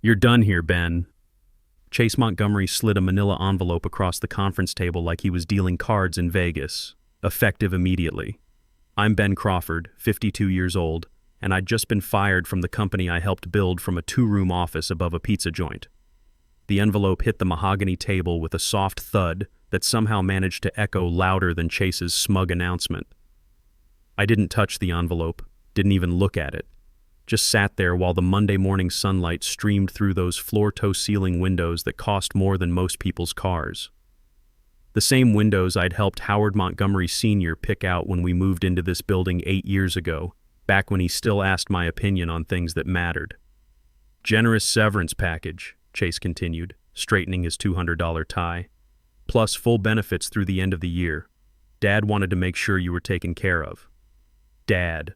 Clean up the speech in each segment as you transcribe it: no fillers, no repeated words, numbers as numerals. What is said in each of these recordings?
You're done here, Ben. Chase Montgomery slid a manila envelope across the conference table like he was dealing cards in Vegas, effective immediately. I'm Ben Crawford, 52 years old, and I'd just been fired from the company I helped build from a two-room office above a pizza joint. The envelope hit the mahogany table with a soft thud that somehow managed to echo louder than Chase's smug announcement. I didn't touch the envelope, didn't even look at it. Just sat there while the Monday morning sunlight streamed through those floor-to-ceiling windows that cost more than most people's cars. The same windows I'd helped Howard Montgomery Sr. pick out when we moved into this building 8 years ago, back when he still asked my opinion on things that mattered. Generous severance package, Chase continued, straightening his $200 tie. Plus full benefits through the end of the year. Dad wanted to make sure you were taken care of. Dad.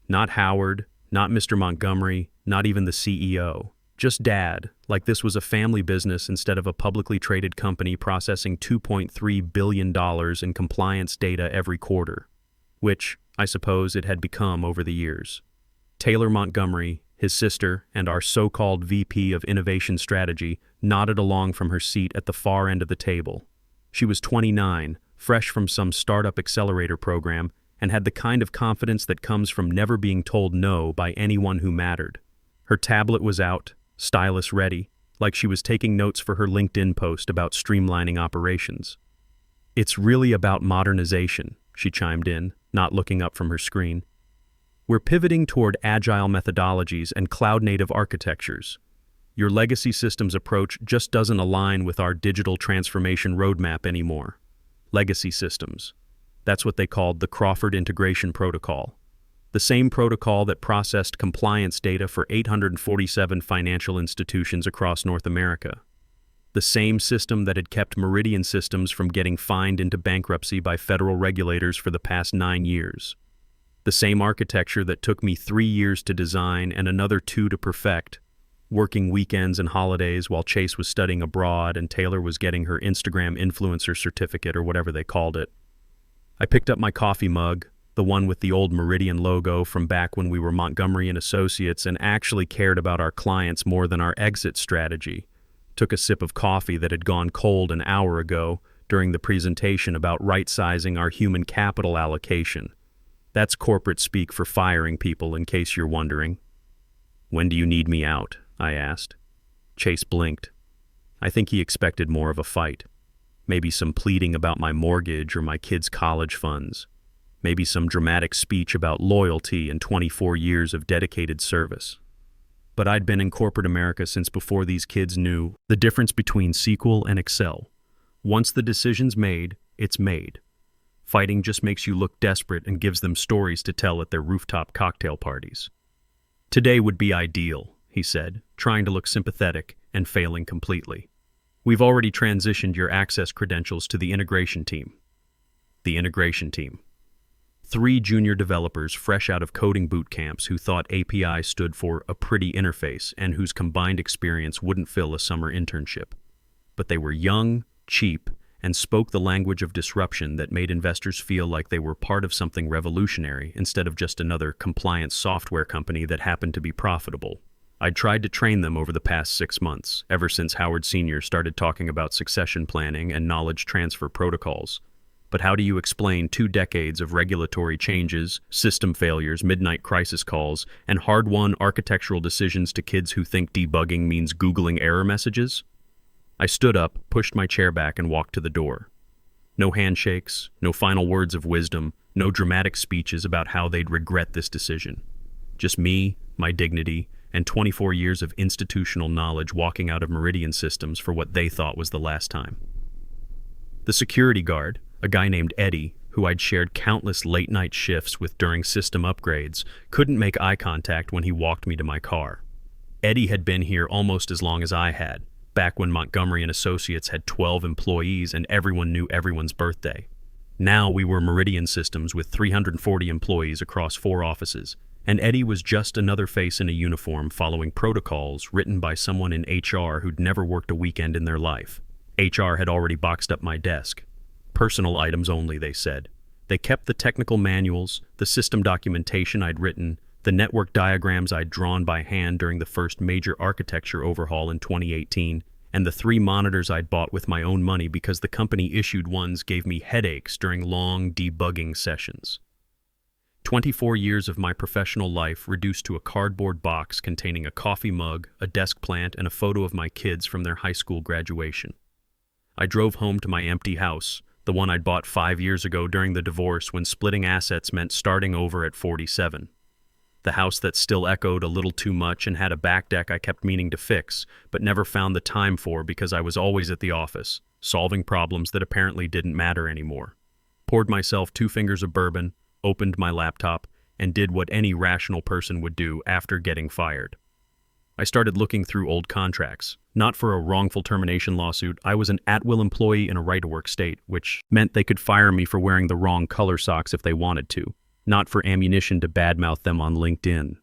Not Howard, not Mr. Montgomery, not even the CEO. Just Dad, like this was a family business instead of a publicly traded company processing $2.3 billion in compliance data every quarter. Which, I suppose, it had become over the years. Taylor Montgomery, his sister, and our so-called VP of Innovation Strategy nodded along from her seat at the far end of the table. She was 29, fresh from some startup accelerator program, and had the kind of confidence that comes from never being told no by anyone who mattered. Her tablet was out, stylus ready, like she was taking notes for her LinkedIn post about streamlining operations. It's really about modernization, she chimed in, not looking up from her screen. We're pivoting toward agile methodologies and cloud-native architectures. Your legacy systems approach just doesn't align with our digital transformation roadmap anymore. Legacy systems. That's what they called the Crawford Integration Protocol. The same protocol that processed compliance data for 847 financial institutions across North America. The same system that had kept Meridian Systems from getting fined into bankruptcy by federal regulators for the past 9 years. The same architecture that took me 3 years to design and another 2 to perfect, working weekends and holidays while Chase was studying abroad and Taylor was getting her Instagram influencer certificate or whatever they called it. I picked up my coffee mug, the one with the old Meridian logo from back when we were Montgomery & Associates and actually cared about our clients more than our exit strategy. Took a sip of coffee that had gone cold an hour ago during the presentation about right-sizing our human capital allocation. That's corporate speak for firing people, in case you're wondering. When do you need me out? I asked. Chase blinked. I think he expected more of a fight. Maybe some pleading about my mortgage or my kids' college funds. Maybe some dramatic speech about loyalty and 24 years of dedicated service. But I'd been in corporate America since before these kids knew the difference between SQL and Excel. Once the decision's made, it's made. Fighting just makes you look desperate and gives them stories to tell at their rooftop cocktail parties. Today would be ideal, he said, trying to look sympathetic and failing completely. We've already transitioned your access credentials to the integration team. The integration team. 3 junior developers fresh out of coding boot camps who thought API stood for a pretty interface and whose combined experience wouldn't fill a summer internship. But they were young, cheap, and spoke the language of disruption that made investors feel like they were part of something revolutionary instead of just another compliance software company that happened to be profitable. I'd tried to train them over the past 6 months, ever since Howard Sr. started talking about succession planning and knowledge transfer protocols. But how do you explain 2 decades of regulatory changes, system failures, midnight crisis calls, and hard-won architectural decisions to kids who think debugging means Googling error messages? I stood up, pushed my chair back, and walked to the door. No handshakes, no final words of wisdom, no dramatic speeches about how they'd regret this decision. Just me, my dignity, and 24 years of institutional knowledge walking out of Meridian Systems for what they thought was the last time. The security guard, a guy named Eddie, who I'd shared countless late-night shifts with during system upgrades, couldn't make eye contact when he walked me to my car. Eddie had been here almost as long as I had, back when Montgomery & Associates had 12 employees and everyone knew everyone's birthday. Now we were Meridian Systems with 340 employees across 4 offices, and Eddie was just another face in a uniform following protocols written by someone in HR who'd never worked a weekend in their life. HR had already boxed up my desk. Personal items only, they said. They kept the technical manuals, the system documentation I'd written, The network diagrams I'd drawn by hand during the first major architecture overhaul in 2018, and the 3 monitors I'd bought with my own money because the company-issued ones gave me headaches during long debugging sessions. 24 years of my professional life reduced to a cardboard box containing a coffee mug, a desk plant, and a photo of my kids from their high school graduation. I drove home to my empty house, the one I'd bought 5 years ago during the divorce when splitting assets meant starting over at 47. The house that still echoed a little too much and had a back deck I kept meaning to fix, but never found the time for because I was always at the office, solving problems that apparently didn't matter anymore. Poured myself 2 fingers of bourbon, opened my laptop, and did what any rational person would do after getting fired. I started looking through old contracts. Not for a wrongful termination lawsuit. I was an at-will employee in a right-to-work state, which meant they could fire me for wearing the wrong color socks if they wanted to. Not for ammunition to badmouth them on LinkedIn.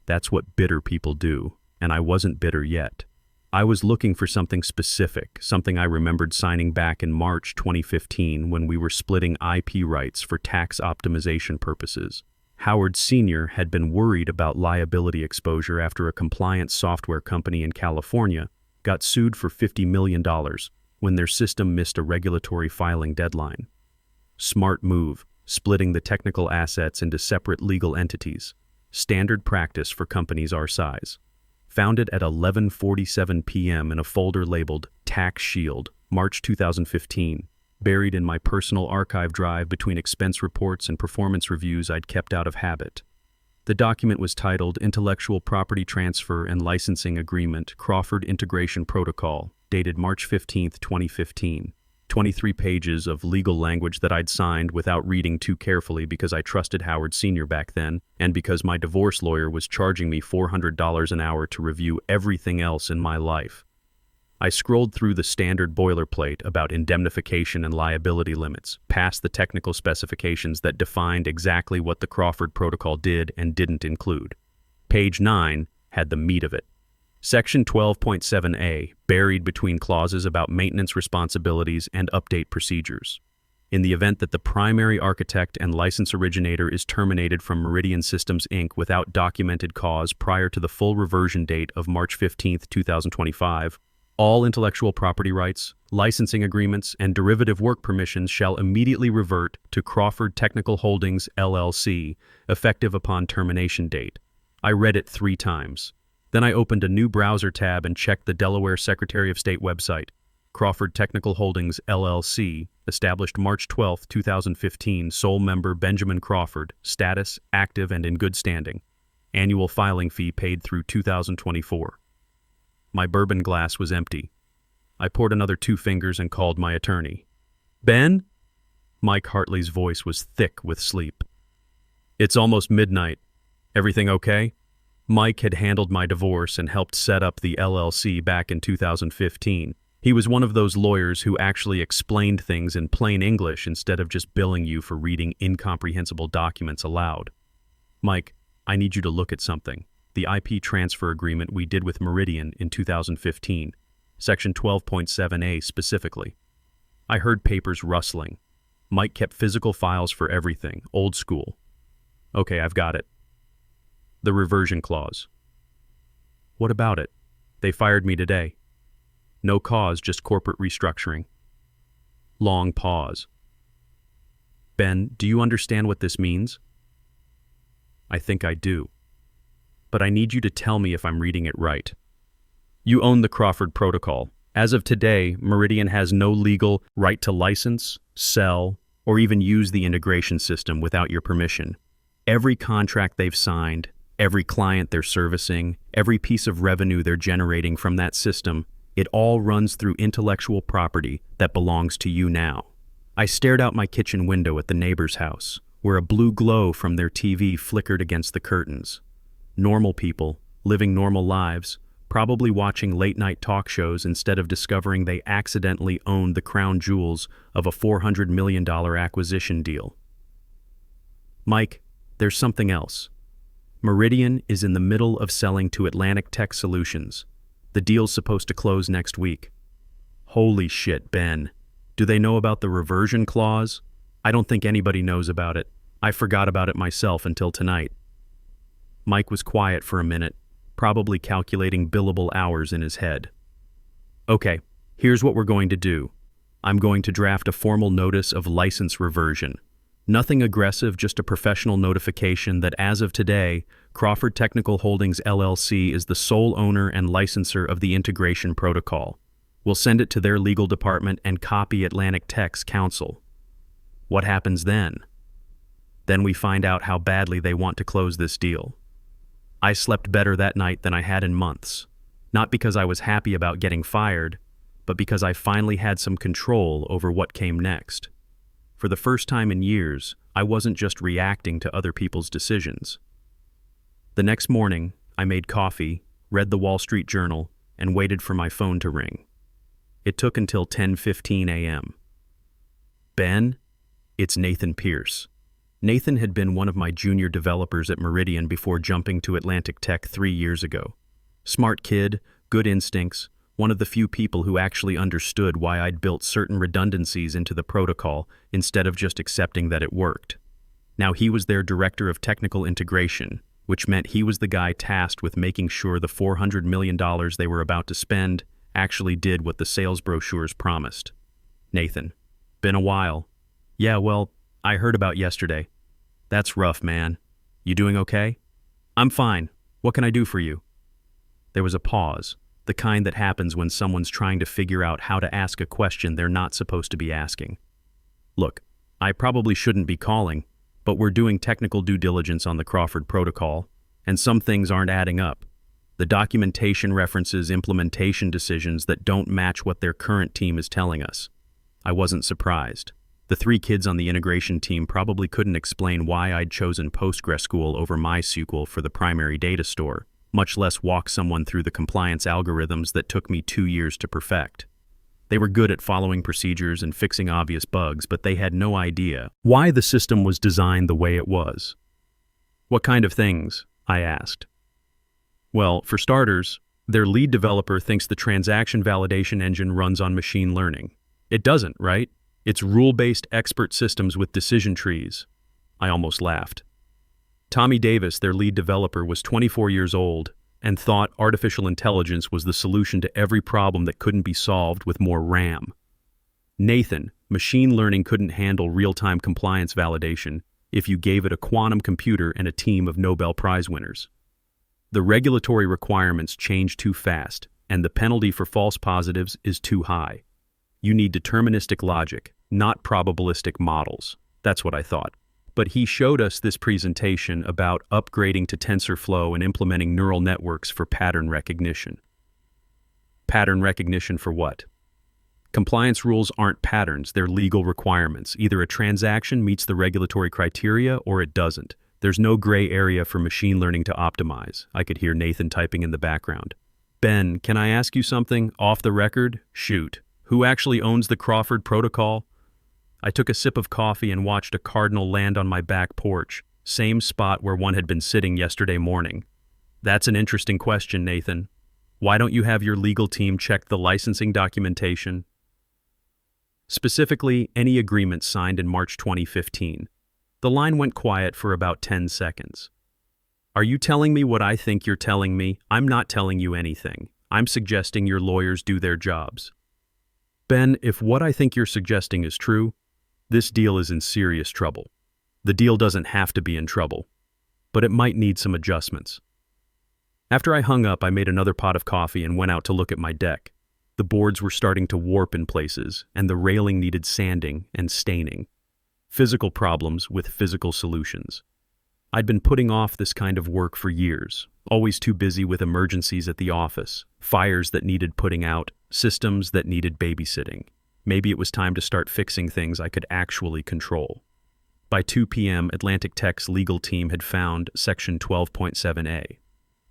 That's what bitter people do, and I wasn't bitter yet. I was looking for something specific, something I remembered signing back in March 2015 when we were splitting IP rights for tax optimization purposes. Howard Sr. had been worried about liability exposure after a compliance software company in California got sued for $50 million when their system missed a regulatory filing deadline. Smart move, splitting the technical assets into separate legal entities. Standard practice for companies our size. Found it at 11:47 p.m. in a folder labeled Tax Shield, March 2015, buried in my personal archive drive between expense reports and performance reviews I'd kept out of habit. The document was titled Intellectual Property Transfer and Licensing Agreement, Crawford Integration Protocol, dated March 15, 2015. 23 pages of legal language that I'd signed without reading too carefully because I trusted Howard Sr. back then, and because my divorce lawyer was charging me $400 an hour to review everything else in my life. I scrolled through the standard boilerplate about indemnification and liability limits, past the technical specifications that defined exactly what the Crawford Protocol did and didn't include. Page 9 had the meat of it. Section 12.7a, buried between clauses about maintenance responsibilities and update procedures. In the event that the primary architect and license originator is terminated from Meridian Systems, Inc. without documented cause prior to the full reversion date of March 15, 2025, all intellectual property rights, licensing agreements, and derivative work permissions shall immediately revert to Crawford Technical Holdings, LLC, effective upon termination date. I read it 3 times. Then I opened a new browser tab and checked the Delaware Secretary of State website. Crawford Technical Holdings, LLC, established March 12, 2015, sole member Benjamin Crawford, status, active and in good standing. Annual filing fee paid through 2024. My bourbon glass was empty. I poured another 2 fingers and called my attorney. Ben? Mike Hartley's voice was thick with sleep. It's almost midnight. Everything okay? Mike had handled my divorce and helped set up the LLC back in 2015. He was one of those lawyers who actually explained things in plain English instead of just billing you for reading incomprehensible documents aloud. Mike, I need you to look at something. The IP transfer agreement we did with Meridian in 2015, Section 12.7a specifically. I heard papers rustling. Mike kept physical files for everything, old school. Okay, I've got it. The reversion clause. What about it? They fired me today. No cause, just corporate restructuring. Long pause. Ben, do you understand what this means? I think I do. But I need you to tell me if I'm reading it right. You own the Crawford Protocol. As of today, Meridian has no legal right to license, sell, or even use the integration system without your permission. Every contract they've signed, every client they're servicing, every piece of revenue they're generating from that system, it all runs through intellectual property that belongs to you now. I stared out my kitchen window at the neighbor's house, where a blue glow from their TV flickered against the curtains. Normal people, living normal lives, probably watching late-night talk shows instead of discovering they accidentally owned the crown jewels of a $400 million acquisition deal. Mike, there's something else. Meridian is in the middle of selling to Atlantic Tech Solutions. The deal's supposed to close next week. Holy shit, Ben. Do they know about the reversion clause? I don't think anybody knows about it. I forgot about it myself until tonight. Mike was quiet for a minute, probably calculating billable hours in his head. Okay, here's what we're going to do. I'm going to draft a formal notice of license reversion. Nothing aggressive, just a professional notification that as of today, Crawford Technical Holdings LLC is the sole owner and licensor of the integration protocol. We'll send it to their legal department and copy Atlantic Tech's counsel. What happens then? Then we find out how badly they want to close this deal. I slept better that night than I had in months, not because I was happy about getting fired, but because I finally had some control over what came next. For the first time in years, I wasn't just reacting to other people's decisions. The next morning, I made coffee, read the Wall Street Journal, and waited for my phone to ring. It took until 10:15 a.m. Ben, it's Nathan Pierce. Nathan had been one of my junior developers at Meridian before jumping to Atlantic Tech 3 years ago. Smart kid, good instincts, one of the few people who actually understood why I'd built certain redundancies into the protocol instead of just accepting that it worked. Now he was their director of technical integration, which meant he was the guy tasked with making sure the $400 million they were about to spend actually did what the sales brochures promised. Nathan: been a while. Yeah, well, I heard about yesterday. That's rough, man. You doing okay? I'm fine. What can I do for you? There was a pause, the kind that happens when someone's trying to figure out how to ask a question they're not supposed to be asking. Look, I probably shouldn't be calling, but we're doing technical due diligence on the Crawford protocol, and some things aren't adding up. The documentation references implementation decisions that don't match what their current team is telling us. I wasn't surprised. The 3 kids on the integration team probably couldn't explain why I'd chosen PostgreSQL over MySQL for the primary data store, much less walk someone through the compliance algorithms that took me 2 years to perfect. They were good at following procedures and fixing obvious bugs, but they had no idea why the system was designed the way it was. What kind of things? I asked. Well, for starters, their lead developer thinks the transaction validation engine runs on machine learning. It doesn't, right? It's rule-based expert systems with decision trees. I almost laughed. Tommy Davis, their lead developer, was 24 years old and thought artificial intelligence was the solution to every problem that couldn't be solved with more RAM. Nathan: machine learning couldn't handle real-time compliance validation if you gave it a quantum computer and a team of Nobel Prize winners. The regulatory requirements change too fast, and the penalty for false positives is too high. You need deterministic logic, not probabilistic models. That's what I thought. But he showed us this presentation about upgrading to TensorFlow and implementing neural networks for pattern recognition. Pattern recognition for what? Compliance rules aren't patterns, they're legal requirements. Either a transaction meets the regulatory criteria or it doesn't. There's no gray area for machine learning to optimize. I could hear Nathan typing in the background. Ben, can I ask you something off the record? Shoot. Who actually owns the Crawford protocol? I took a sip of coffee and watched a cardinal land on my back porch, same spot where one had been sitting yesterday morning. That's an interesting question, Nathan. Why don't you have your legal team check the licensing documentation? Specifically, any agreement signed in March 2015. The line went quiet for about 10 seconds. Are you telling me what I think you're telling me? I'm not telling you anything. I'm suggesting your lawyers do their jobs. Ben, if what I think you're suggesting is true, this deal is in serious trouble. The deal doesn't have to be in trouble, but it might need some adjustments. After I hung up, I made another pot of coffee and went out to look at my deck. The boards were starting to warp in places, and the railing needed sanding and staining. Physical problems with physical solutions. I'd been putting off this kind of work for years, always too busy with emergencies at the office, fires that needed putting out, systems that needed babysitting. Maybe it was time to start fixing things I could actually control. By 2 p.m., Atlantic Tech's legal team had found Section 12.7a.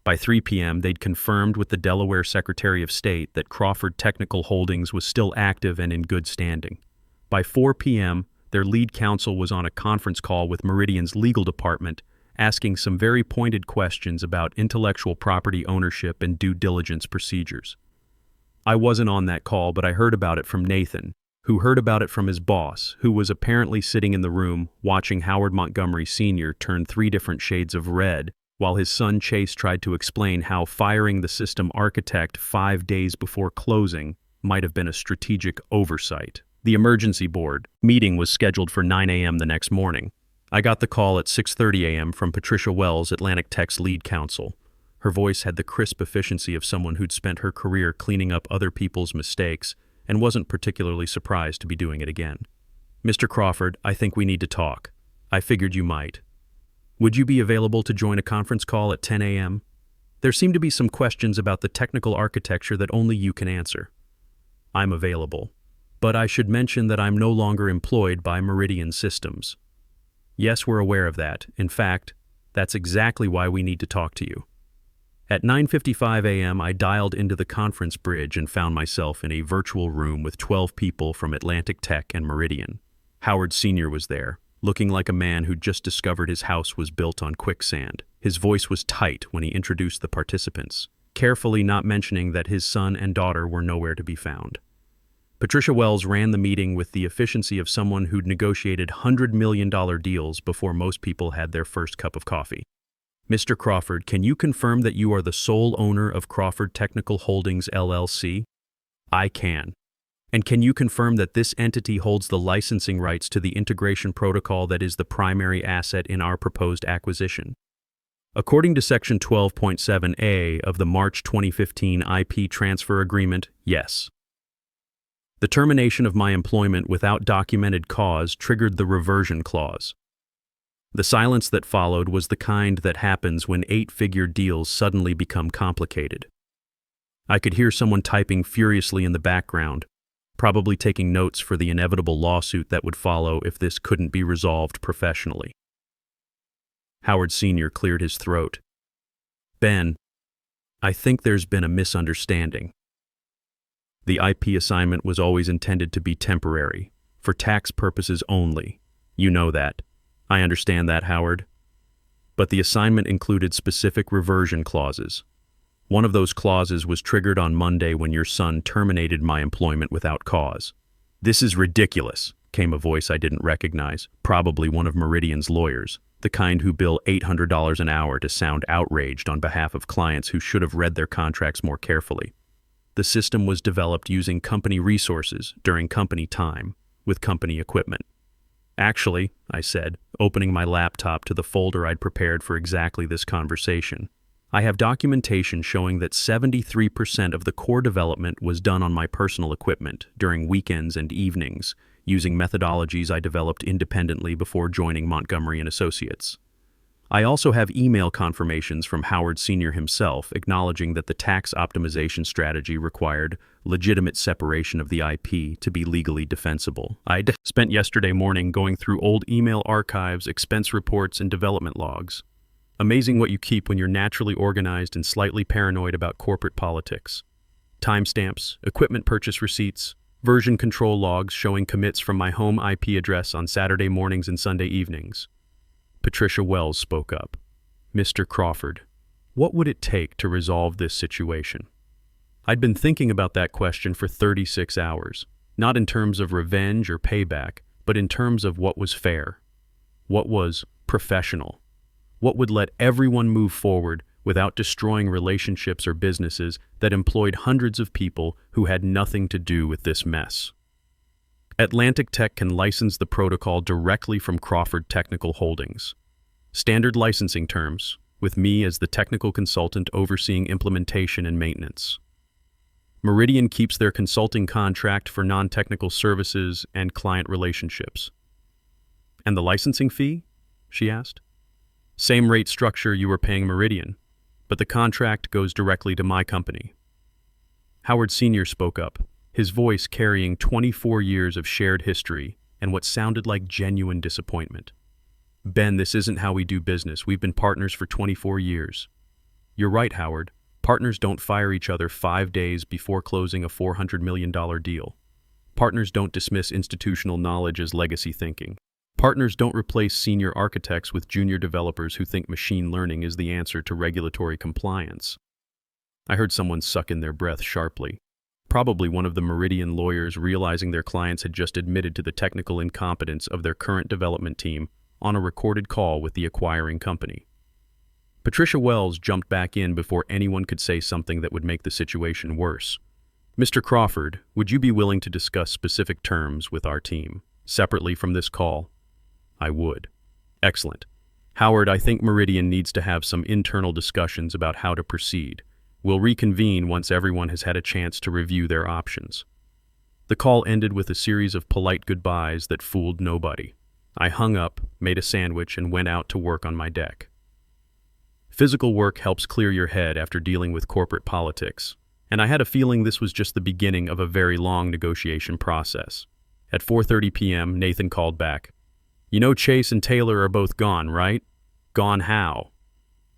By 3 p.m., they'd confirmed with the Delaware Secretary of State that Crawford Technical Holdings was still active and in good standing. By 4 p.m., their lead counsel was on a conference call with Meridian's legal department, asking some very pointed questions about intellectual property ownership and due diligence procedures. I wasn't on that call, but I heard about it from Nathan, who heard about it from his boss, who was apparently sitting in the room watching Howard Montgomery Sr. turn 3 different shades of red while his son Chase tried to explain how firing the system architect 5 days before closing might have been a strategic oversight. The emergency board meeting was scheduled for 9 a.m. the next morning. I got the call at 6:30 a.m. from Patricia Wells, Atlantic Tech's lead counsel. Her voice had the crisp efficiency of someone who'd spent her career cleaning up other people's mistakes and wasn't particularly surprised to be doing it again. "Mr. Crawford, I think we need to talk. I figured you might. Would you be available to join a conference call at 10 a.m.? There seem to be some questions about the technical architecture that only you can answer." "I'm available, but I should mention that I'm no longer employed by Meridian Systems." "Yes, we're aware of that. In fact, that's exactly why we need to talk to you." At 9:55 a.m., I dialed into the conference bridge and found myself in a virtual room with 12 people from Atlantic Tech and Meridian. Howard Sr. was there, looking like a man who'd just discovered his house was built on quicksand. His voice was tight when he introduced the participants, carefully not mentioning that his son and daughter were nowhere to be found. Patricia Wells ran the meeting with the efficiency of someone who'd negotiated $100 million deals before most people had their first cup of coffee. "Mr. Crawford, can you confirm that you are the sole owner of Crawford Technical Holdings, LLC? "I can. "And can you confirm that this entity holds the licensing rights to the integration protocol that is the primary asset in our proposed acquisition?" According to Section 12.7a of the March 2015 IP Transfer Agreement, yes. The termination of my employment without documented cause triggered the reversion clause. The silence that followed was the kind that happens when 8-figure deals suddenly become complicated. I could hear someone typing furiously in the background, probably taking notes for the inevitable lawsuit that would follow if this couldn't be resolved professionally. Howard Sr. cleared his throat. "Ben, I think there's been a misunderstanding. The IP assignment was always intended to be temporary, for tax purposes only. You know that. I understand that, Howard. But the assignment included specific reversion clauses. One of those clauses was triggered on Monday when your son terminated my employment without cause." "This is ridiculous," came a voice I didn't recognize, probably one of Meridian's lawyers, the kind who bill $800 an hour to sound outraged on behalf of clients who should have read their contracts more carefully. "The system was developed using company resources during company time, with company equipment." "Actually," I said, opening my laptop to the folder I'd prepared for exactly this conversation, "I have documentation showing that 73% of the core development was done on my personal equipment during weekends and evenings, using methodologies I developed independently before joining Montgomery & Associates. I also have email confirmations from Howard Sr. himself acknowledging that the tax optimization strategy required legitimate separation of the IP to be legally defensible. I'd spent yesterday morning going through old email archives, expense reports, and development logs. Amazing what you keep when you're naturally organized and slightly paranoid about corporate politics. Timestamps, equipment purchase receipts, version control logs showing commits from my home IP address on Saturday mornings and Sunday evenings." Patricia Wells spoke up. "Mr. Crawford, what would it take to resolve this situation?" I'd been thinking about that question for 36 hours, not in terms of revenge or payback, but in terms of what was fair, what was professional, what would let everyone move forward without destroying relationships or businesses that employed hundreds of people who had nothing to do with this mess. Atlantic Tech can license the protocol directly from Crawford Technical Holdings. Standard licensing terms, with me as the technical consultant overseeing implementation and maintenance. Meridian keeps their consulting contract for non-technical services and client relationships. "And the licensing fee?" she asked. "Same rate structure you were paying Meridian, but the contract goes directly to my company." Howard Sr. spoke up, his voice carrying 24 years of shared history and what sounded like genuine disappointment. "Ben, this isn't how we do business. We've been partners for 24 years. "You're right, Howard. Partners don't fire each other 5 days before closing a $400 million deal. Partners don't dismiss institutional knowledge as legacy thinking. Partners don't replace senior architects with junior developers who think machine learning is the answer to regulatory compliance." I heard someone suck in their breath sharply. Probably one of the Meridian lawyers realizing their clients had just admitted to the technical incompetence of their current development team on a recorded call with the acquiring company. Patricia Wells jumped back in before anyone could say something that would make the situation worse. Mr. Crawford, would you be willing to discuss specific terms with our team, separately from this call? I would. Excellent. Howard, I think Meridian needs to have some internal discussions about how to proceed. We'll reconvene once everyone has had a chance to review their options. The call ended with a series of polite goodbyes that fooled nobody. I hung up, made a sandwich, and went out to work on my deck. Physical work helps clear your head after dealing with corporate politics, and I had a feeling this was just the beginning of a very long negotiation process. At 4:30 p.m., Nathan called back. You know Chase and Taylor are both gone, right? Gone how?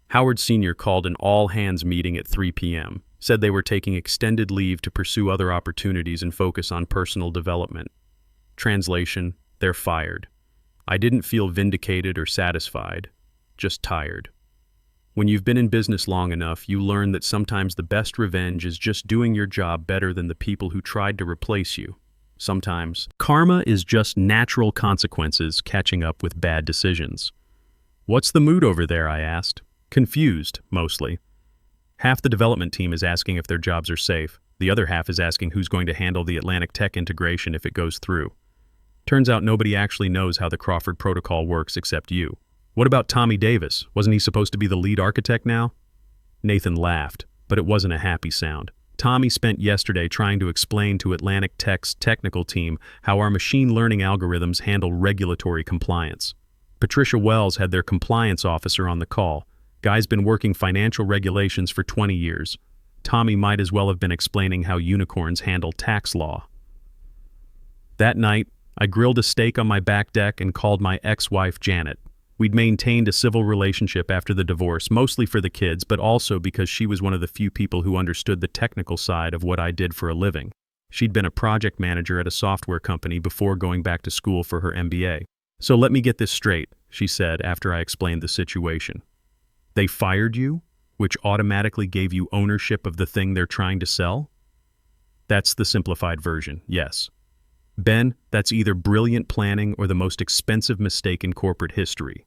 Howard Sr. called an all-hands meeting at 3 p.m., said they were taking extended leave to pursue other opportunities and focus on personal development. Translation, they're fired. I didn't feel vindicated or satisfied, just tired. When you've been in business long enough, you learn that sometimes the best revenge is just doing your job better than the people who tried to replace you. Sometimes, karma is just natural consequences catching up with bad decisions. What's the mood over there, I asked. Confused, mostly. Half the development team is asking if their jobs are safe. The other half is asking who's going to handle the Atlantic Tech integration if it goes through. Turns out nobody actually knows how the Crawford Protocol works except you. What about Tommy Davis? Wasn't he supposed to be the lead architect now? Nathan laughed, but it wasn't a happy sound. Tommy spent yesterday trying to explain to Atlantic Tech's technical team how our machine learning algorithms handle regulatory compliance. Patricia Wells had their compliance officer on the call. Guy's been working financial regulations for 20 years. Tommy might as well have been explaining how unicorns handle tax law. That night, I grilled a steak on my back deck and called my ex-wife Janet. We'd maintained a civil relationship after the divorce, mostly for the kids, but also because she was one of the few people who understood the technical side of what I did for a living. She'd been a project manager at a software company before going back to school for her MBA. So let me get this straight, she said after I explained the situation. They fired you, which automatically gave you ownership of the thing they're trying to sell? That's the simplified version, yes. Ben, that's either brilliant planning or the most expensive mistake in corporate history.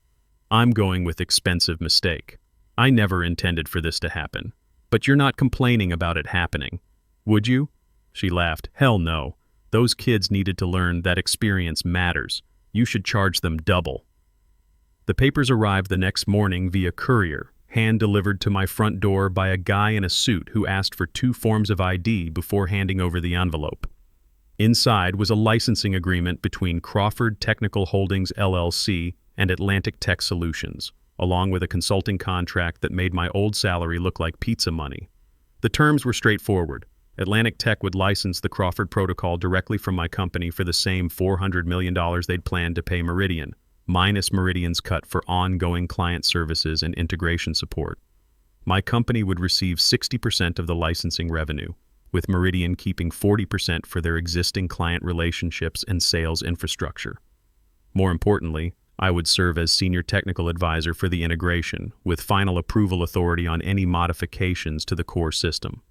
I'm going with expensive mistake. I never intended for this to happen. But you're not complaining about it happening, would you? She laughed. Hell no. Those kids needed to learn that experience matters. You should charge them double. The papers arrived the next morning via courier, hand-delivered to my front door by a guy in a suit who asked for 2 forms of ID before handing over the envelope. Inside was a licensing agreement between Crawford Technical Holdings LLC and Atlantic Tech Solutions, along with a consulting contract that made my old salary look like pizza money. The terms were straightforward. Atlantic Tech would license the Crawford Protocol directly from my company for the same $400 million they'd planned to pay Meridian, minus Meridian's cut for ongoing client services and integration support. My company would receive 60% of the licensing revenue, with Meridian keeping 40% for their existing client relationships and sales infrastructure. More importantly, I would serve as senior technical advisor for the integration, with final approval authority on any modifications to the core system.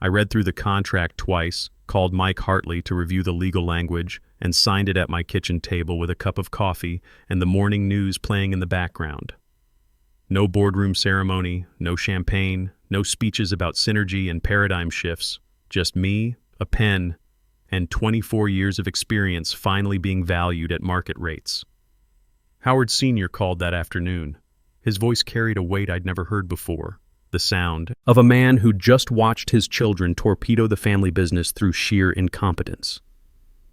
I read through the contract twice, called Mike Hartley to review the legal language, and signed it at my kitchen table with a cup of coffee and the morning news playing in the background. No boardroom ceremony, no champagne, no speeches about synergy and paradigm shifts, just me, a pen, and 24 years of experience finally being valued at market rates. Howard Sr. called that afternoon. His voice carried a weight I'd never heard before, the sound of a man who'd just watched his children torpedo the family business through sheer incompetence.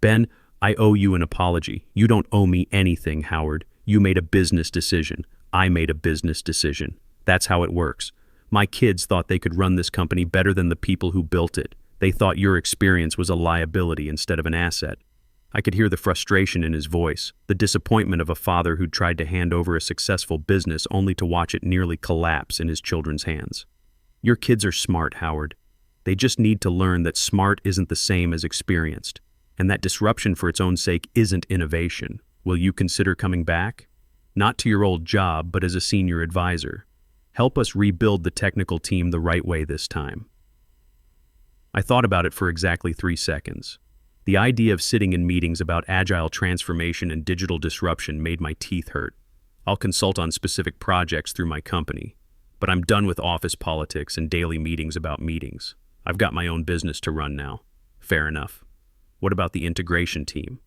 Ben, I owe you an apology. You don't owe me anything, Howard. You made a business decision. I made a business decision. That's how it works. My kids thought they could run this company better than the people who built it. They thought your experience was a liability instead of an asset. I could hear the frustration in his voice, the disappointment of a father who'd tried to hand over a successful business only to watch it nearly collapse in his children's hands. Your kids are smart, Howard. They just need to learn that smart isn't the same as experienced, and that disruption for its own sake isn't innovation. Will you consider coming back? Not to your old job, but as a senior advisor. Help us rebuild the technical team the right way this time. I thought about it for exactly 3 seconds. The idea of sitting in meetings about agile transformation and digital disruption made my teeth hurt. I'll consult on specific projects through my company. But I'm done with office politics and daily meetings about meetings. I've got my own business to run now. Fair enough. What about the integration team?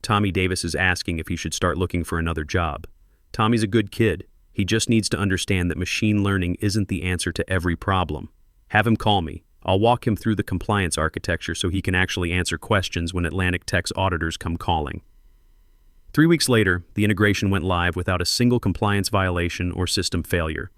Tommy Davis is asking if he should start looking for another job. Tommy's a good kid. He just needs to understand that machine learning isn't the answer to every problem. Have him call me. I'll walk him through the compliance architecture so he can actually answer questions when Atlantic Tech's auditors come calling. 3 weeks later, the integration went live without a single compliance violation or system failure.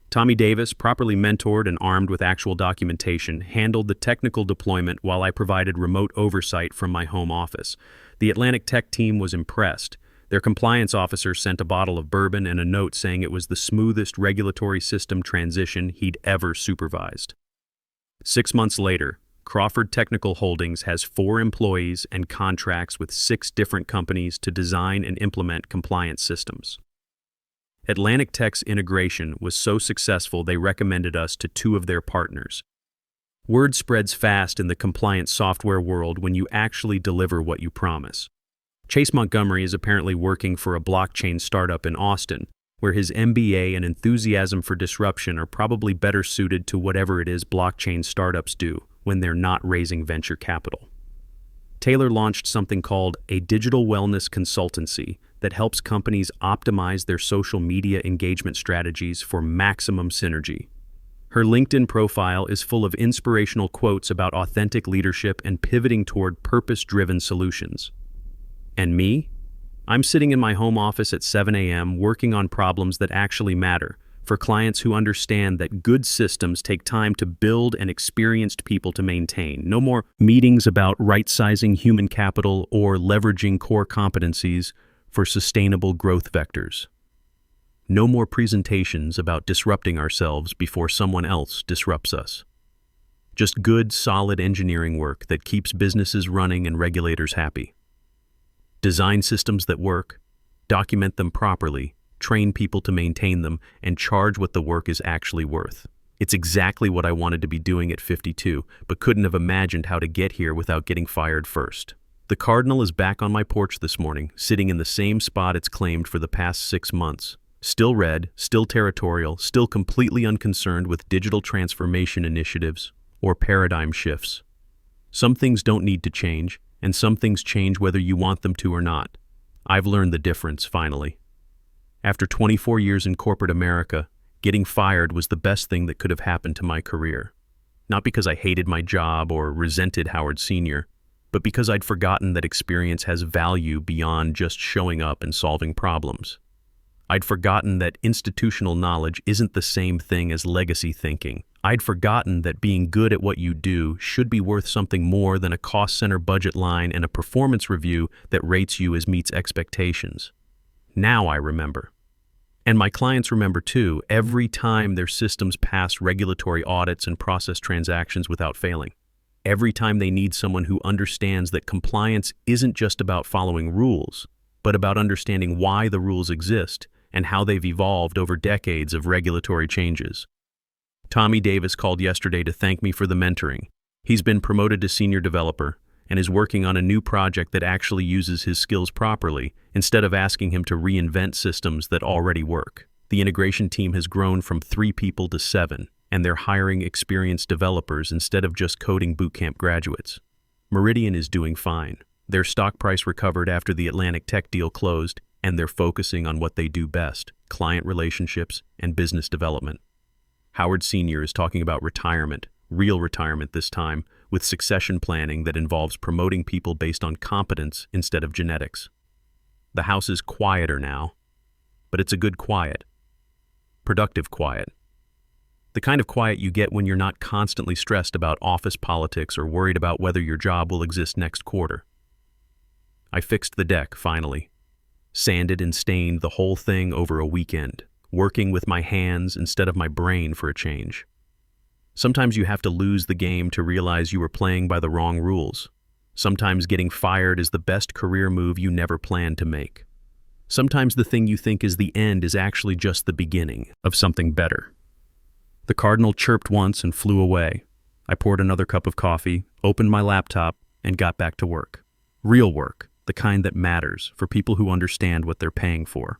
Tommy Davis, properly mentored and armed with actual documentation, handled the technical deployment while I provided remote oversight from my home office. The Atlantic Tech team was impressed. Their compliance officer sent a bottle of bourbon and a note saying it was the smoothest regulatory system transition he'd ever supervised. 6 months later, Crawford Technical Holdings has 4 employees and contracts with 6 different companies to design and implement compliance systems. Atlantic Tech's integration was so successful they recommended us to 2 of their partners. Word spreads fast in the compliance software world when you actually deliver what you promise. Chase Montgomery is apparently working for a blockchain startup in Austin, where his MBA and enthusiasm for disruption are probably better suited to whatever it is blockchain startups do when they're not raising venture capital. Taylor launched something called a digital wellness consultancy that helps companies optimize their social media engagement strategies for maximum synergy. Her LinkedIn profile is full of inspirational quotes about authentic leadership and pivoting toward purpose-driven solutions. And me? I'm sitting in my home office at 7 a.m. working on problems that actually matter for clients who understand that good systems take time to build and experienced people to maintain. No more meetings about right-sizing human capital or leveraging core competencies for sustainable growth vectors. No more presentations about disrupting ourselves before someone else disrupts us. Just good, solid engineering work that keeps businesses running and regulators happy. Design systems that work, document them properly, train people to maintain them, and charge what the work is actually worth. It's exactly what I wanted to be doing at 52, but couldn't have imagined how to get here without getting fired first. The Cardinal is back on my porch this morning, sitting in the same spot it's claimed for the past 6 months. Still red, still territorial, still completely unconcerned with digital transformation initiatives or paradigm shifts. Some things don't need to change, and some things change whether you want them to or not. I've learned the difference, finally. After 24 years in corporate America, getting fired was the best thing that could have happened to my career. Not because I hated my job or resented Howard Sr., but because I'd forgotten that experience has value beyond just showing up and solving problems. I'd forgotten that institutional knowledge isn't the same thing as legacy thinking. I'd forgotten that being good at what you do should be worth something more than a cost center budget line and a performance review that rates you as meets expectations. Now I remember. And my clients remember too, every time their systems pass regulatory audits and process transactions without failing. Every time they need someone who understands that compliance isn't just about following rules, but about understanding why the rules exist and how they've evolved over decades of regulatory changes. Tommy Davis called yesterday to thank me for the mentoring. He's been promoted to senior developer and is working on a new project that actually uses his skills properly instead of asking him to reinvent systems that already work. The integration team has grown from 3 people to 7, and they're hiring experienced developers instead of just coding bootcamp graduates. Meridian is doing fine. Their stock price recovered after the Atlantic Tech deal closed, and they're focusing on what they do best, client relationships and business development. Howard Sr. is talking about retirement, real retirement this time, with succession planning that involves promoting people based on competence instead of genetics. The house is quieter now, but it's a good quiet. Productive quiet. The kind of quiet you get when you're not constantly stressed about office politics or worried about whether your job will exist next quarter. I fixed the deck, finally. Sanded and stained the whole thing over a weekend, working with my hands instead of my brain for a change. Sometimes you have to lose the game to realize you were playing by the wrong rules. Sometimes getting fired is the best career move you never planned to make. Sometimes the thing you think is the end is actually just the beginning of something better. The Cardinal chirped once and flew away. I poured another cup of coffee, opened my laptop, and got back to work. Real work, the kind that matters for people who understand what they're paying for.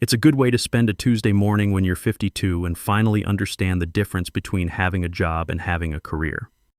It's a good way to spend a Tuesday morning when you're 52 and finally understand the difference between having a job and having a career.